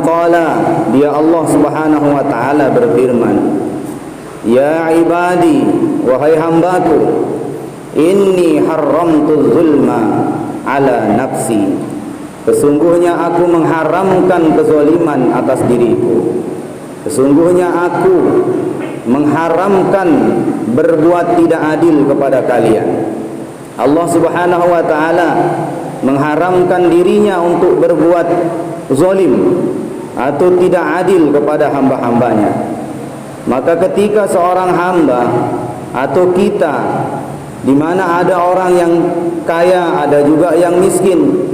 qala, dia Allah Subhanahu wa taala berfirman, ya ibadi, wahai hambaku, inni haramtu zulma ala nafsi, sesungguhnya aku mengharamkan kezaliman atas diriku. Sesungguhnya aku mengharamkan berbuat tidak adil kepada kalian. Allah Subhanahu wa taala mengharamkan dirinya untuk berbuat zalim atau tidak adil kepada hamba-hambanya. Maka ketika seorang hamba atau kita, di mana ada orang yang kaya, ada juga yang miskin.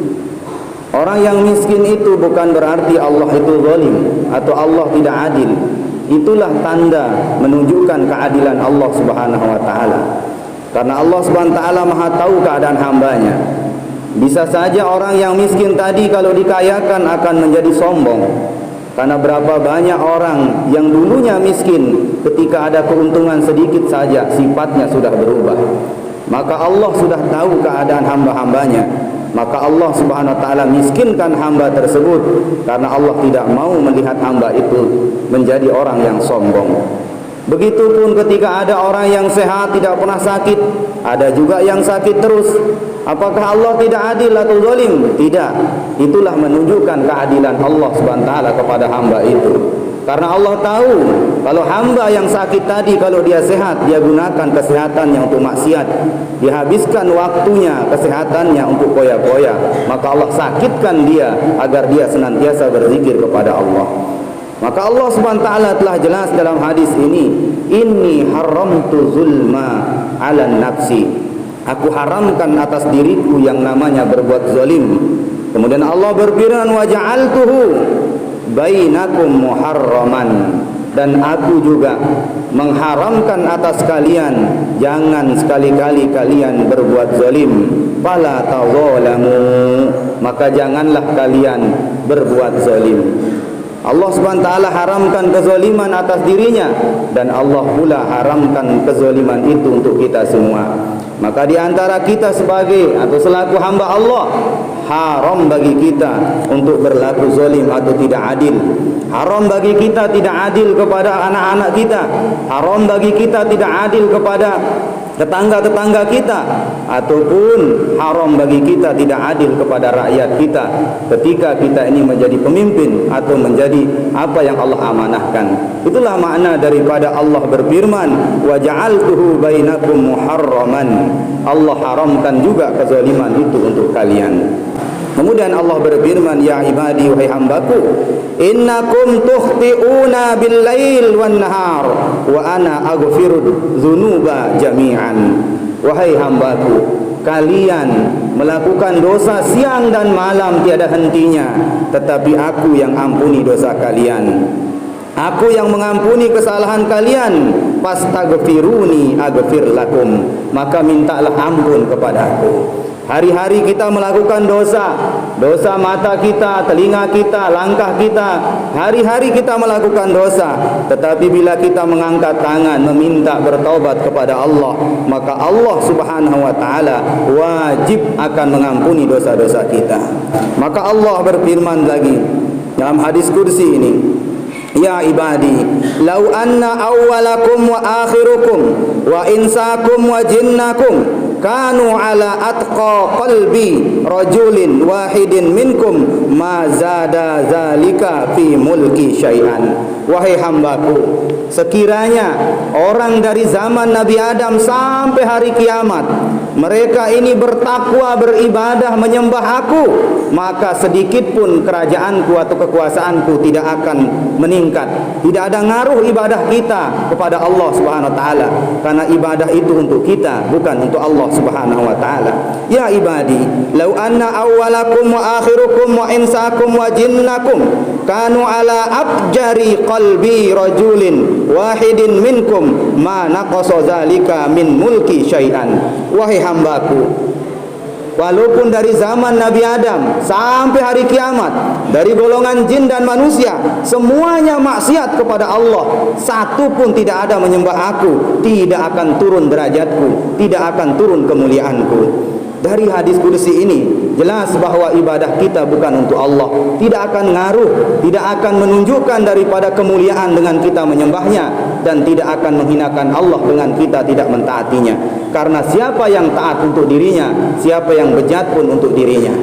Orang yang miskin itu bukan berarti Allah itu zalim atau Allah tidak adil. Itulah tanda menunjukkan keadilan Allah Subhanahu wa taala. Karena Allah Subhanahu wa taala Maha tahu keadaan hambanya. Bisa saja orang yang miskin tadi kalau dikayakan akan menjadi sombong. Karena berapa banyak orang yang dulunya miskin, ketika ada keuntungan sedikit saja sifatnya sudah berubah. Maka Allah sudah tahu keadaan hamba-hambanya. Maka Allah Subhanahu wa taala miskinkan hamba tersebut karena Allah tidak mau melihat hamba itu menjadi orang yang sombong. Begitupun ketika ada orang yang sehat tidak pernah sakit, ada juga yang sakit terus. Apakah Allah tidak adil atau zalim? Tidak. Itulah menunjukkan keadilan Allah Subhanahu wa taala kepada hamba itu. Karena Allah tahu kalau hamba yang sakit tadi, kalau dia sehat, dia gunakan kesehatannya untuk maksiat, dihabiskan waktunya kesehatannya untuk koya-koya, maka Allah sakitkan dia agar dia senantiasa berzikir kepada Allah. Maka Allah Subhanahu wa taala telah jelas dalam hadis ini, inni haramtu zulma ala nafsi, aku haramkan atas diriku yang namanya berbuat zalim. Kemudian Allah berfirman, wa ja'altuhu bainakum muharraman, dan aku juga mengharamkan atas kalian, jangan sekali-kali kalian berbuat zalim. Fala tadzalamu, maka janganlah kalian berbuat zalim. Allah Subhanahu wa taala haramkan kezaliman atas dirinya, dan Allah pula haramkan kezaliman itu untuk kita semua. Maka di antara kita sebagai atau selaku hamba Allah, haram bagi kita untuk berlaku zalim atau tidak adil. Haram bagi kita tidak adil kepada anak-anak kita. Haram bagi kita tidak adil kepada tetangga-tetangga kita, ataupun haram bagi kita tidak adil kepada rakyat kita ketika kita ini menjadi pemimpin atau menjadi apa yang Allah amanahkan. Itulah makna daripada Allah berfirman, wa ja'altuhu bainakum muharraman, Allah haramkan juga kezaliman itu untuk kalian. Kemudian Allah berfirman, ya ibadi, wahai hambaku, innakum tukhti'una bil lail wan nahar wa ana aghfiru dzunuba jami'an. Wahai hambaku, kalian melakukan dosa siang dan malam tiada hentinya, tetapi aku yang ampuni dosa kalian. Aku yang mengampuni kesalahan kalian. Fastaghfiruni aghfir lakum, maka mintalah ampun kepadaku. Hari-hari kita melakukan dosa, dosa mata kita, telinga kita, langkah kita. Hari-hari kita melakukan dosa. Tetapi bila kita mengangkat tangan meminta bertaubat kepada Allah, maka Allah Subhanahu wa taala wajib akan mengampuni dosa-dosa kita. Maka Allah berfirman lagi dalam hadis kursi ini, ya ibadi, lau anna awwalakum wa akhirukum wa insakum wa jinnakum kanu ala atqa qalbi rajulin wahidin minkum ma zada zalika fi mulki syai'an. Wahai hambaku, sekiranya orang dari zaman Nabi Adam sampai hari kiamat, mereka ini bertakwa, beribadah, menyembah aku, maka sedikit pun kerajaanku atau kekuasaanku tidak akan meningkat. Tidak ada ngaruh ibadah kita kepada Allah Subhanahu wa taala, karena ibadah itu untuk kita, bukan untuk Allah Subhanahu wa taala. Ya ibadi, lau anna awwalakum wa akhirukum wa insakum wa jinnakum kanu ala abjari qalbi rajulin wahidin minkum ma naqasa zalika min mulki syai'an. Wahai hambaku, walaupun dari zaman Nabi Adam sampai hari kiamat, dari golongan jin dan manusia, semuanya maksiat kepada Allah, satu pun tidak ada menyembah aku, tidak akan turun derajatku, tidak akan turun kemuliaanku. Dari hadis kursi ini jelas bahawa ibadah kita bukan untuk Allah. Tidak akan ngaruh, tidak akan menunjukkan daripada kemuliaan dengan kita menyembahnya, dan tidak akan menghinakan Allah dengan kita tidak mentaatinya. Karena siapa yang taat untuk dirinya, siapa yang bejat pun untuk dirinya.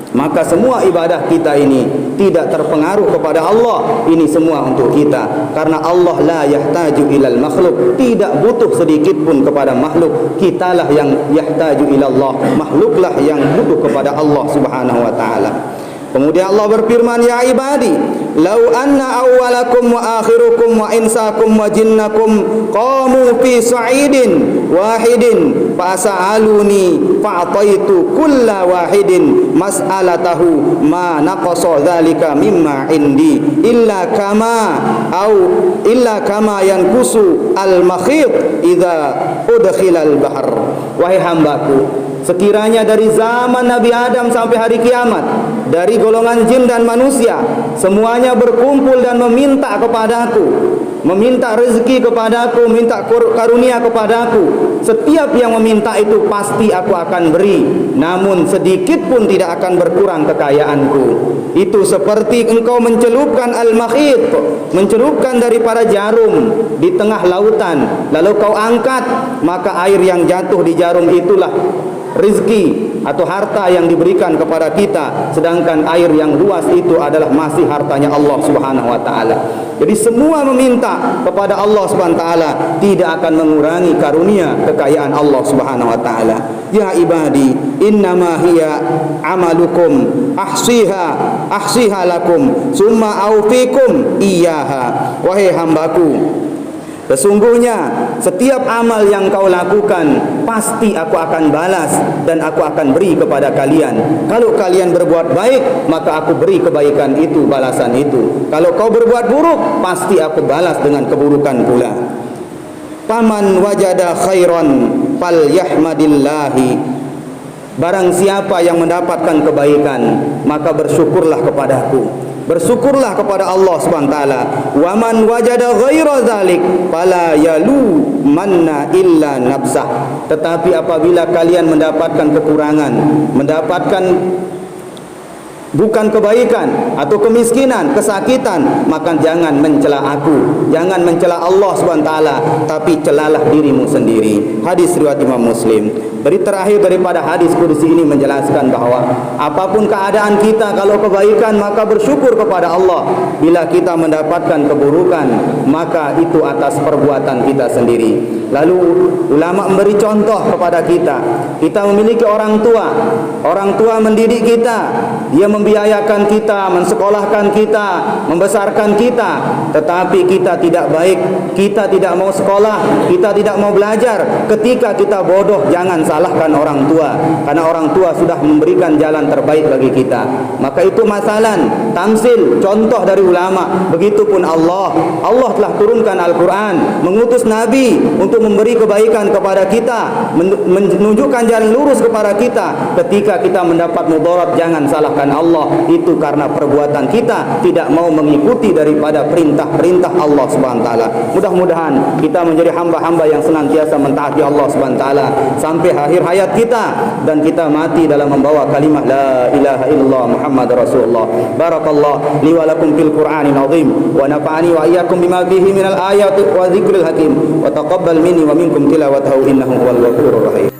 Maka semua ibadah kita ini tidak terpengaruh kepada Allah. Ini semua untuk kita. Karena Allah la yahtaju ilal makhluk, tidak butuh sedikit pun kepada makhluk. Kitalah yang yahtaju ilallah, makhluklah yang butuh kepada Allah subhanahu wa ta'ala. Kemudian Allah berfirman, ya ibadi, lau anna awwalakum wa akhirukum wa insakum wa jinnakum qamu fi sa'idin wahidin fasa'aluni fa'ataitu kulla wahidin mas'alatahu ma naqasa dzalika mimma indi illa kama yankusu al-makhit idza udkhila al-bahr. Wahai hambaku, sekiranya dari zaman Nabi Adam sampai hari kiamat, dari golongan jin dan manusia, semuanya berkumpul dan meminta kepadaku, meminta rezeki kepadaku, minta karunia kepadaku. Setiap yang meminta itu pasti aku akan beri, namun sedikit pun tidak akan berkurang kekayaanku. Itu seperti engkau mencelupkan al-makhit, mencelupkan daripada jarum di tengah lautan, lalu kau angkat, maka air yang jatuh di jarum itulah rezeki atau harta yang diberikan kepada kita, sedangkan air yang luas itu adalah masih hartanya Allah Subhanahu wa taala. Jadi semua meminta kepada Allah Subhanahu wa taala tidak akan mengurangi karunia kekayaan Allah Subhanahu wa taala. Ya ibadi, innama hiya amalukum ahsiha lakum summa aufikum iyyaha. Wahai hambaku, sesungguhnya setiap amal yang kau lakukan pasti aku akan balas dan aku akan beri kepada kalian. Kalau kalian berbuat baik, maka aku beri kebaikan itu, balasan itu. Kalau kau berbuat buruk, pasti aku balas dengan keburukan pula. Faman wajada khairan falyahmadillahi. Barang siapa yang mendapatkan kebaikan, maka bersyukurlah kepadaku. Bersyukurlah kepada Allah Subhanahu wa taala. Wa man wajada ghaira dzalik fala yalu manna illa nafsah. Tetapi apabila kalian mendapatkan kekurangan, mendapatkan bukan kebaikan atau kemiskinan, kesakitan, maka jangan mencela aku, jangan mencela Allah Subhanahu wa taala, tapi celalah dirimu sendiri. Hadis riwayat Imam Muslim. Dari terakhir daripada hadis kursi ini menjelaskan bahawa apapun keadaan kita, kalau kebaikan maka bersyukur kepada Allah. Bila kita mendapatkan keburukan, maka itu atas perbuatan kita sendiri. Lalu ulama memberi contoh kepada kita. Kita memiliki orang tua mendidik kita, dia membiayakan kita, mensekolahkan kita, membesarkan kita. Tetapi kita tidak baik, kita tidak mau sekolah, kita tidak mau belajar. Ketika kita bodoh, jangan salahkan orang tua, karena orang tua sudah memberikan jalan terbaik bagi kita. Maka itu masalan, tamsil, contoh dari ulama. Begitupun Allah telah turunkan Al-Quran, mengutus Nabi untuk memberi kebaikan kepada kita, menunjukkan jalan lurus kepada kita. Ketika kita mendapat mudarat, jangan salahkan Allah. Itu karena perbuatan kita tidak mau mengikuti daripada perintah-perintah Allah Subhanahu wa taala. Mudah-mudahan kita menjadi hamba-hamba yang senantiasa mentaati Allah Subhanahu wa taala sampai akhir hayat kita, dan kita mati dalam membawa kalimah la ilaha illallah Muhammad Rasulullah. Barakallah li wa lakum fil Qur'anil azim, wa nafa'ani wa iyyakum bima fihi minal ayati wa dzikril hakim, wa taqabbal minni wa minkum tilawatahu innahu huwal ghafurur rahim.